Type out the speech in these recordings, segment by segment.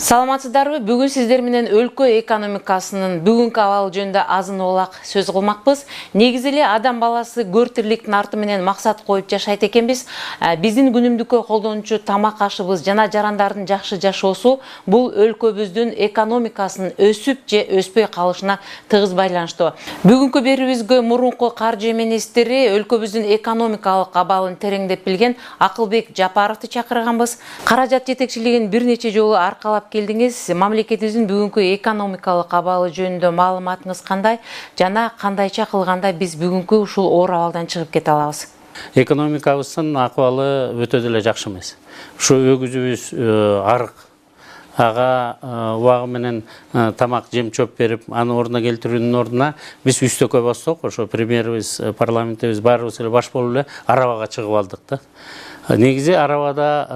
Саламатсыздарбы? Бүгүн сиздер менен өлкө экономикасынын бүгүнкү абалы жөнүндө азын олак сөз кылмакпыз. Негизи эле адам баласы көр тирликтин арты менен максат коюп жашайт экенбиз. Биздин күнүмдүккө колдонуучу тамак ашыбыз жана жарандардын жакшы жашоосу бул өлкөбүздүн экономикасынын өсүп же өспөй калышына тыгыз байланыштуу. Бүгүнкү берүүбүзгө мурунку каржы министри, өлкөбүздүн экономикалык абалын тереңдеп билген Акылбек Жапаровду чакырганбыз. Каражат жетекчилигин бир нече жолу аркалап келдиңиз. Мамлекетибиздин бүгүнкү экономикалык абалы жөнүндө маалыматыңыз кандай жана кандайча кылганда биз бүгүнкү ушул оор абалдан чыгып кете алабыз? Экономикабыздын акыбалы өтө деле жакшы эмес. Ушу өгүзүбүз арык ага убагы менен тамак жем чөп берип, аны ордуна келтирүүнүн ордуна биз үстөккө бассок, ошо премьерибиз, парламентибиз баарыбыз эле баш болуп эле арабага чыгып алдык да. Негизи арабада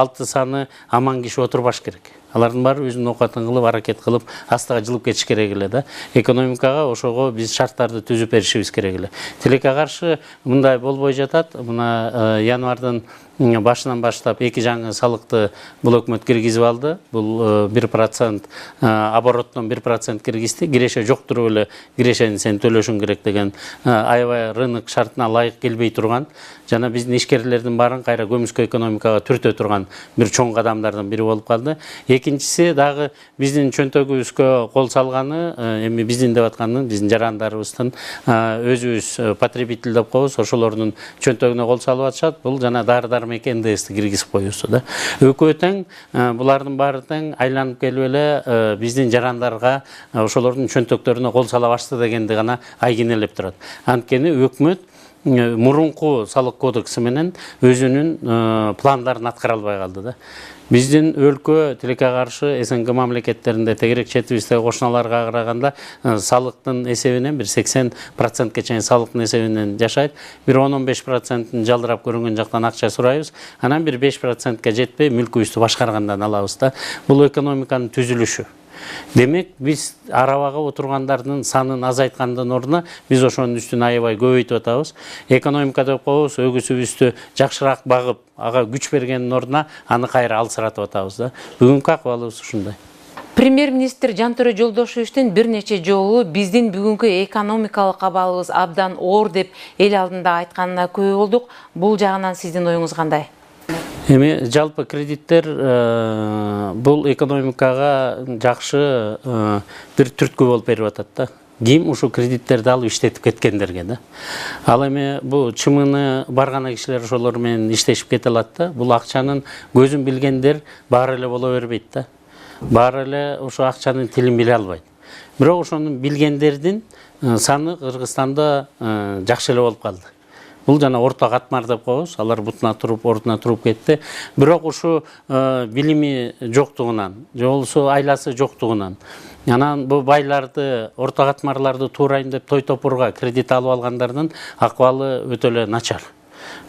6 саны аман киши отурбаш керек. Алардын баары өзүнүн оокатын кылып, аракет кылып, астыга жылып кетиш керек эле да. Экономикага ошого биз шарттарды түзүп беришибиз керек эле. Тилекке каршы мындай болбой жатат. Мына январдын башынан баштап эки жаңы салыкты бул өкмөт киргизип алды. Бул 1% обороттон 1% киргизди. Киреше жок туруп эле кирешени сен төлөшүң керек деген аябай рынок шартына ылайык келбей турган жана биздин ишкерлердин баарын кайра көмүскө экономикага түртө турган бир чоң кадамдардын бири болуп калды. Экинчиси дагы биздин чөнтөгүбүзгө кол салганы, эми биздин деп атканы биздин жарандарыбыздын өзүбүз потребитель деп коебуз, ошолордун чөнтөгүнө кол салып атышат. Бул жана дары-дармек НДСти киргизип коюусу да. Экөө тең, булардын баары тең айланып келип эле биздин жарандарга ошолордун чөнтөктөрүнө кол сала башты дегенди гана айгинелеп турат. Анткени өкмөт мурунку салык кодекси менен өзүнүн пландарын аткара албай калды да. Биздин өлкө тилекке каршы СНГ мамлекеттеринде тегерек четибиздеги кошуналарга караганда салыктын эсебинен бир 80%ке чейин салыктын эсебинен жашайт. Бир 10-15%ын жалдырап көрүнгөн жактан акча сурайбыз. Анан бир 5%ке жетпей мүлкүбүздү башкаргандан алабыз да. Бул экономиканын түзүлүшү. Демек, биз арабага отургандардын санын азайткандын ордуна биз ошонун үстүнө аябай көбөйтүп атабыз. Экономика деп коебуз, өгүзүбүздү жакшыраак багып, ага күч бергендин ордуна аны кайра алсыратып атабыз да. Бүгүнкү акыбалыбыз ушундай. Премьер-министр Жантөрө Жолдошевичтин бир нече жолу биздин бүгүнкү экономикалык абалыбыз абдан оор деп эл алдында айтканына күбө болдук. Бул жагынан сиздин оюңуз кандай? Эми жалпы кредиттер бул экономикага жакшы бир түрткү болуп берип атат да. Ким ушу кредиттерди алып иштетип кеткендерге да. Ал эми бул чымыны барган кишилер ошолор менен иштешип кете алат да. Бул акчанын көзүн билгендер баары эле боло бербейт да. Баары эле ошо акчанын тилин биле албайт. Бирок ошону билгендердин саны Кыргызстанда жакшы эле болуп калды. Бул жана орто катмар деп коебуз. Алар бутуна туруп, ордуна туруп кетти. Бирок ушу билими жоктугунан, же болбосо айласы жоктугунан, анан бул байларды, орто катмарларды туурайын деп той топурга кредит алып алгандардын акыбалы өтө эле начар.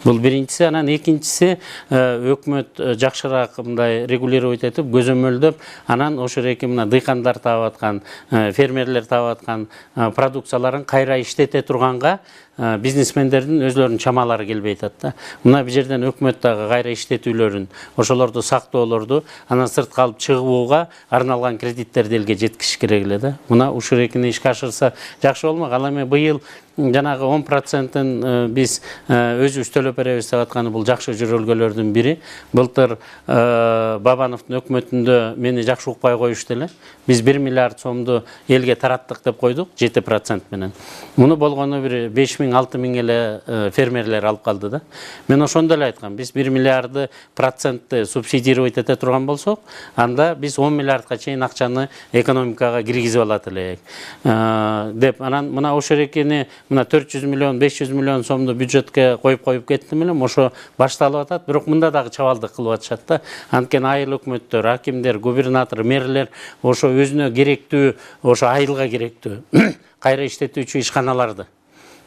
Бул биринчиси, анан экинчиси өкмөт жакшыраак мындай регулировать этип, көзөмөлдөп, анан ошо эки мына дыйкандар таап аткан, фермерлер таап аткан продукцияларын кайра иштете турганга бизнесмендердин өзлөрүнүн чамалары келбей атат да. Мына бир жерден өкмөт дагы кайра иштетүүлөрүн, ошолорду сактоолорду, анан сыртка алып чыгууга арналган кредиттерди элге жеткизиш керек эле да. Мына ушул экини ишке ашырса жакшы болмок. Ал эми быйыл жанагы 10%-ын биз өзүбүз төлөп беребиз деп атканы бул жакшы жөрөлгөлөрдүн бири. Былтыр Бабановдун өкмөтүндө мени жакшы укпай коюшту эле. Биз 1 миллиард сомду элге тараттык деп койдук 7% менен. Муну болгону бир 5.000-6 миң эле фермерлер алып калды да. Мен ошондо эле айткам, биз 1 миллиарды процентти субсидировать эте турган болсок, анда биз 10 миллиардка чейин акчаны экономикага киргизип алат элек деп. Анан мына ошо экени мына 400 миллион, 500 миллион сомду бюджетке коюп кеттим элем, ошо башталып атат. Бирок мында дагы чабалдык кылып атышат да. Анткени айыл өкмөттөр, акимдер, губернатор, мэрлер ошо өзүнө керектүү, ошо айылга керектүү кайра иштетүүчү ишканаларды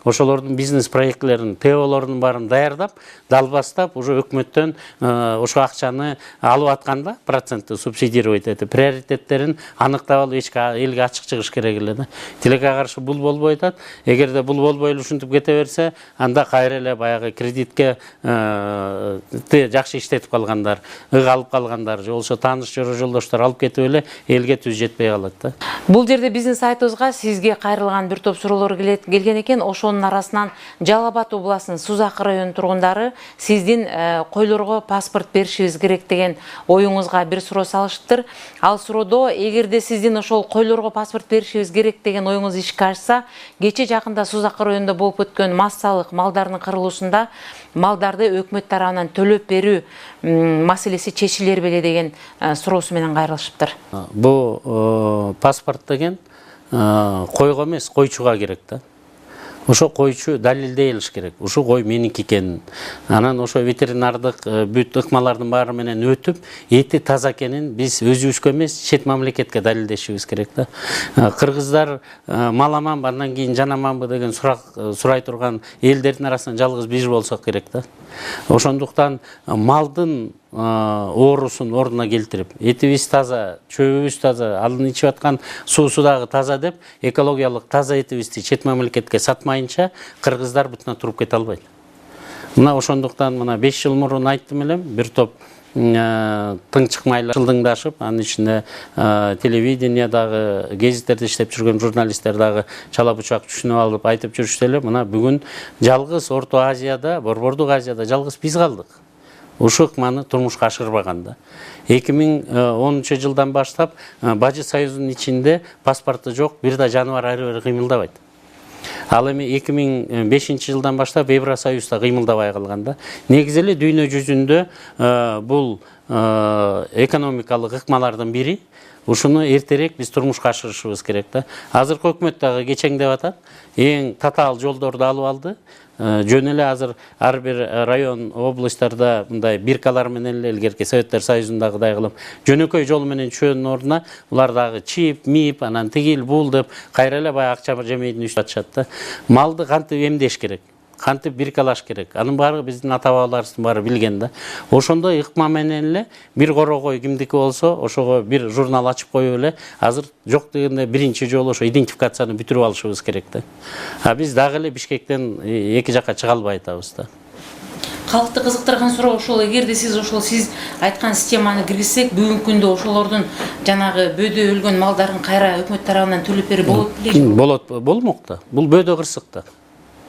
ошолордун бизнес проектлерин, ТОлордун баарын даярдап, далбастап, уже өкмөттөн ошо акчаны алып атканда процентти субсидировать этип, приоритеттерин аныктап алып элге ачык чыгыш керек эле да. Тилекке каршы бул болбой атат. Эгерде бул болбой эле ушинтип кете берсе, анда кайра эле баягы кредитке жакшы иштетип калгандар, алып калгандар, же болбосо тааныш жолдоштор алып кетип эле элге түз жетпей калат да. Бул жерде биздин сайтыбызга сизге кайрылган бир топ суроолор келген экен. Ошонун арасынан Жалал Абад областынын Сузакы районунун тургундары сиздин койлорго паспорт беришибиз керек деген оюңузга бир суроо салышыптыр. Ал суроодо эгерде сиздин ошол койлорго паспорт беришибиз керек деген оюңуз ишке ашса, кече жакында Сузакы районунда болуп өткөн массалык малдардын кырылуусунда малдарды өкмөт тарабынан төлөп берүү маселеси чечилер беле деген суроосу менен кайрылышыптыр. Бул паспорт деген койго эмес, койчуга керек да. Ошо койчу далилдей алыш керек. Ошо кой меники экенин. Анан ошо ветеринардык бүт ыкмалардын баары менен өтүп, эти таза экенин биз өзүбүзгө эмес, чет мамлекетке далилдешибиз керек да. Кыргыздар маламанбы, андан кийин жанаманбы деген сурай турган элдердин арасынан жалгыз биз болсок керек да. Ошондуктан малдын оорусун ордуна келтирип, этибиз таза, чөбүбүз таза, анын ичип аткан суусу дагы таза деп, экологиялык таза этибизди чет мамлекетке сатмайынча кыргыздар бутуна туруп кете албайт. Мына ошондуктан мына 5 жыл мурун айттым элем, бир топ тыңчыкмайлар жылдыңдашып, анын ичинде телевидениядагы, гезиттерде иштеп жүргөн журналисттер дагы чала бучак түшүнүп алып айтып жүрүштү эле. Мына бүгүн жалгыз Орто Азияда, Борбордук Азияда жалгыз биз калдык. Ушул ыкманы турмушка ашырбаганда. 2010 жылдан баштап Бажы Союзунун ичинде паспорту жок бир да жаныбар ары бери кыймылдабайт. Ал эми 2005 жылдан баштап Евросоюзда кыймылдабай калганда, негизи эле дүйнө жүзүндө бул экономикалык ыкмалардын бири. Ушуну эртерээк биз турмушка ашырышыбыз керек да. Азыркы өкмөт дагы кечеңдеп атат. Эң татаал жолдорду алып алды. Жөн эле азыр ар бир район, областтарда мындай биркалар менен эле илгерки Советтер Союзундагыдай кылып, жөнөкөй жол менен чөөнүн ордуна улар дагы чип, мип, анан тигил, бул деп кайра эле баягы акча жемейдин үстүн атышат да. Малды кантип эмдеш керек? Кантип биркалаш керек? Анын баары биздин ата-бабаларыбыздын баары билген да. Ошондой ыкма менен эле бир корогой кимдики болсо, ошого бир журнал ачып коюп эле, азыр жок дегенде биринчи жолу ошо идентификацияны бүтүрүп алышыбыз керек да. Биз дагы эле Бишкектен эки жакка чыга албай атабыз да. Калкты кызыктырган суроо ошол, эгерде сиз айткан системаны киргизсек, бүгүнкү күндө ошолордун жанагы бөөдө өлгөн малдарын кайра өкмөт тарабынан төлөп берип болот беле? Болот, болмок да. Бул бөөдө кырсык да.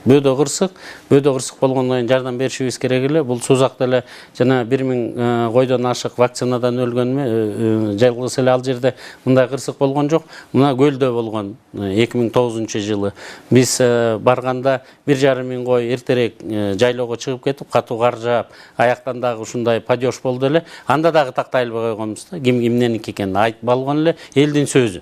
Бөөдө кырсык болгондон кийин жардам беришибиз керек эле. Бул Сузакта эле жана 1000 койдон ашык вакцинадан өлгөнмү, жалгыз эле ал жерде мындай кырсык болгон жок. Мына көлдө болгон 2009 жылы. Биз барганда 1500 кой эртерээк жайлоого чыгып кетип, катуу кар жаап, аяктан дагы ушундай падеж болду эле. Анда дагы тактайлы койгонбуз да. Ким кимненики экенин айтып алган эле элдин сөзү.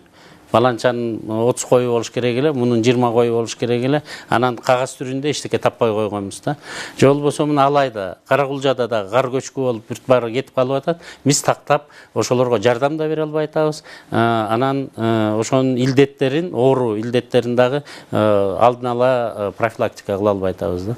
Баланчанын 30 кою болуш керек эле, мунун 20 кою болуш керек эле. Анан кагаз түрүндө эчтеке таппай койгонбуз да. Же болбосо мына Алайда, Каракулжада да кар көчкү болуп бүт баары кетип калып атат. Биз тактап ошолорго жардам да бере албай атабыз. Анан ошонун илдеттерин, оору илдеттерин дагы алдын ала профилактика кыла албай атабыз да.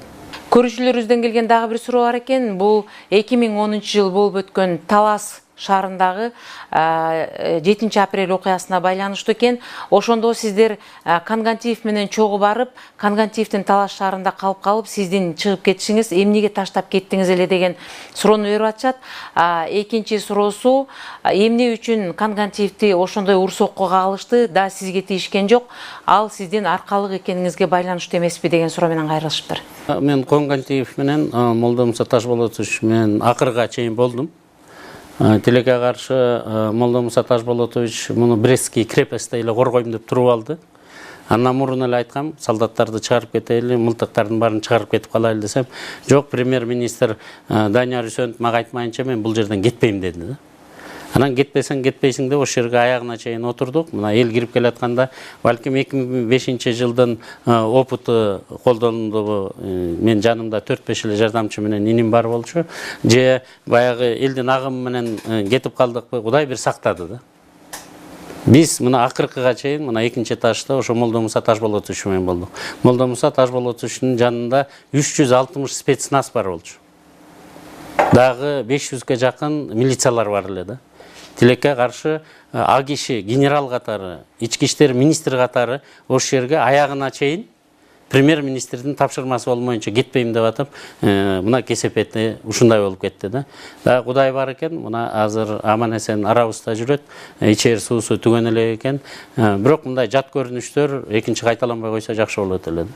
Көрүүчүлөрүбүздөн келген дагы бир суроо бар экен. Бул 2010 жыл болуп өткөн Талас шаарындагы 7 апрель окуясына байланыштуу экен. Ошондо сиздер Кангантиев менен чогуу барып, Кангантиевдин Талас шаарында калып, сиздин чыгып кетишиңиз эмнеге таштап кеттиңиз эле деген суроону берип атышат. Экинчи суроосу, эмне үчүн Кангантиевди ошондой урсокко алышты, да сизге тийишкен жок, ал сиздин аркалык экениңизге байланыштуу эмеспи деген суроо менен кайрылышыптыр. Мен Кангантиев менен Молдомуса Ташболотович менен акырга чейин болдум. Тилекке каршы Молдомуса Ташболотович муну Брестский крепостьте эле коргойм деп туруп алды. Андан мурун эле айткам, солдаттарды чыгарып кетели, мылтыктардын баарын чыгарып кетип калайлы десем, жок, премьер-министр Данияр Үсөнов мага айтмайынча мен бул жерден кетпейм деди да. Анан кетпейсиң деп ошол жерге аягына чейин отурдук. Мына эл кирип келатканда, балким 2005 жылдын опытı колдонулду. Мен жанымда 4-5 эле жардамчы менен иним бар болчу. Же баягы элдин агымы менен кетип калдыкпы, Кудай бир сактады да. Биз мына акыркыга чейин мына экинчи этажда ошо Молдо Муса Ташболотович менен болдук. Молдо Муса Ташболотовичтин жанында 360 спецназ бар болчу. Дагы 500ге жакын милициялар бар эле да. Тилекке каршы а киши генерал катары, ички иштер министри катары ошол жерге аягына чейин премьер-министрдин тапшырмасы болмоюнча кетпейм деп атып, мына кесепети ушундай болуп кетти да. Дагы Кудай бар экен, мына азыр аман-эсен арабызда жүрөт, ичер суусу түгөн эле экен. Бирок мындай жат көрүнүштөр экинчи кайталанбай койсо жакшы болот эле.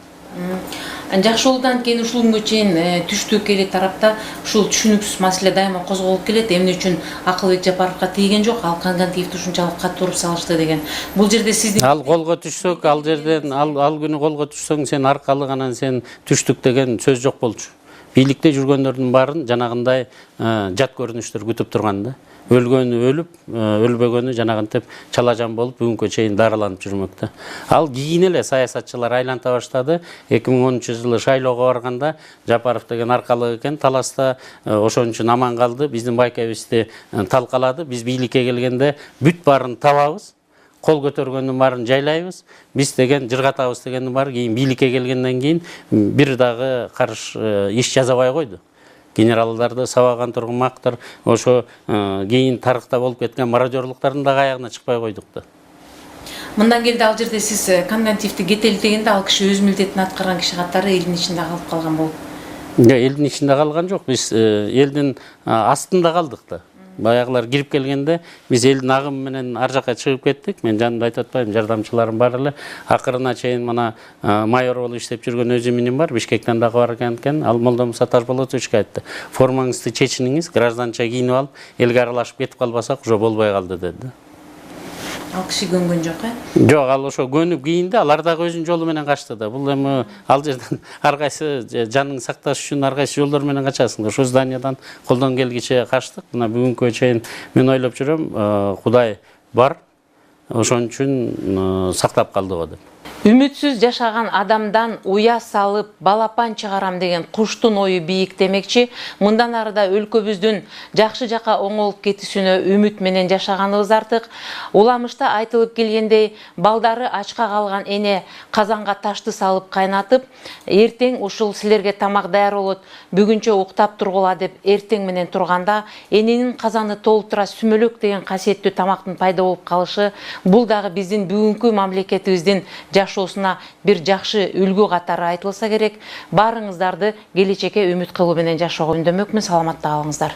Жакшы болудан кийин ушул күнгө чейин түштүк эли тарапта ушул түшүнүксүз маселе дайыма козголуп келет. Эмне үчүн Акылбек Жапаровго тийген жок, ал Конгантиевди ушунчалык катуу уруп салышты деген. Бул жерде сиздин ал колго түшсөк, ал жерден ал күнү колго түшсөң сен аркалык, анан сен түштүк деген сөз жок болчу. Бийликте жүргөндөрдүн баарын жанагындай жат көрүнүштөр күтүп турган да. Өлгөнү өлүп, өлбөгөнү жанагынтип чалажан болуп бүгүнкү чейин дарыланып жүрмөктө. Ал кийин эле саясатчылар айланта баштады. 2010-жылы шайлоого барганда Жапаров деген аркалык экен, таласта ошон үчүн аман калды. Биздин байкебизди талкалады. Биз бийликке келгенде бүт баарын табабыз. Кол көтөргөндүн баарын жайлайбыз. Биз деген жыргатабыз дегендин баары кийин бийликке келгенден кийин бир дагы карш иш жазабай койду. Генералдарды сабаган тургумактыр, ошо кийин тарыхта болуп кеткен мародерлуктардын дагы аягына чыкпай койдук да. мындан келди ал жерде сиз Конгантиевди кетели дегенде ал киши өз милдетин аткарган киши катары элдин ичинде калып калган болуп. Элдин ичинде калган жок, биз элдин астында калдык да. Баягылар кирип келгенде биз элдин агымы менен ар жакка чыгып кеттик. Мен жанымда айтып атпайм, жардамчыларым бар эле. Акырына чейин мына майор болуп иштеп жүргөн өз именим бар, Бишкектен дагы бар экен. Ал Молдо Муса Ташболотовичке айтты. Формаңызды чечиниңиз, гражданча кийинип алып, элге аралашып кетип калбасак, уже болбой калды деди. Ал киши көнгөн жок, Жок, ал ошо көнүп кийинди, алар дагы өзүнүн жолу менен качты да. Бул эми ал жерден ар кайсы жаныңды сакташ үчүн ар кайсы жолдор менен качасың. Ошо зданиядан колдон келгиче качтык. Мына бүгүнкү чейин мен ойлоп жүрөм, Кудай бар. Ошон үчүн сактап калдыгы деп. Үмүтсүз жашаган адамдан уя салып балапан чыгарам деген куштун ою бийик демекчи. Мындан арыда өлкөбүздүн жакшы жака оңолуп кетүүсүнө үмүт менен жашаганыбыз артык. Уламышта айтылып келгендей, балдары ачка калган эне казанга ташты салып кайнатып, эртең ушул силерге тамак даяр болот, бүгүнчө уктап тургула деп эртең менен турганда, эненин казаны толтура сүмөлөк деген касиеттүү тамактын пайда болуп калышы, бул дагы биздин бүгүнкү мамлекетибиздин жашоосуна бир жакшы үлгү катары айтылса керек. Баарыңыздарды келечекке үмүт кылуу менен жашоого үндөмөкмүн. Саламатта калыңыздар.